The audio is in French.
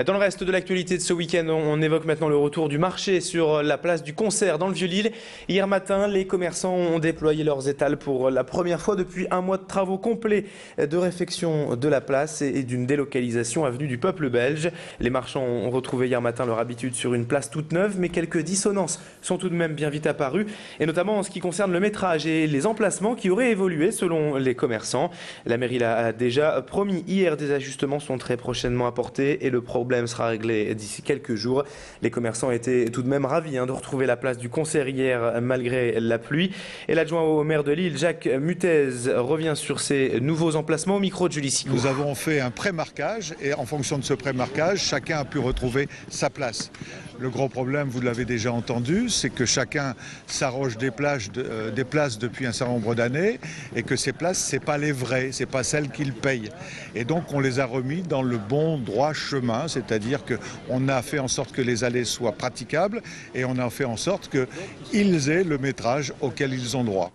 Dans le reste de l'actualité de ce week-end, on évoque maintenant le retour du marché sur la place du Concert dans le Vieux-Lille. Hier matin, les commerçants ont déployé leurs étals pour la première fois depuis un mois de travaux complets de réfection de la place et d'une délocalisation avenue du Peuple belge. Les marchands ont retrouvé hier matin leur habitude sur une place toute neuve, mais quelques dissonances sont tout de même bien vite apparues, et notamment en ce qui concerne le métrage et les emplacements qui auraient évolué selon les commerçants. La mairie l'a déjà promis hier, des ajustements sont très prochainement apportés et le problème sera réglé d'ici quelques jours. Les commerçants étaient tout de même ravis de retrouver la place du Concert hier malgré la pluie. Et l'adjoint au maire de Lille, Jacques Mutez, revient sur ces nouveaux emplacements au micro de Julie Sicot. Nous avons fait un pré-marquage et en fonction de ce pré-marquage, chacun a pu retrouver sa place. Le gros problème, vous l'avez déjà entendu, c'est que chacun s'arroge des places depuis un certain nombre d'années et que ces places, ce n'est pas les vraies, ce n'est pas celles qu'ils payent. Et donc on les a remis dans le bon droit chemin, c'est-à-dire qu'on a fait en sorte que les allées soient praticables et on a fait en sorte qu'ils aient le métrage auquel ils ont droit.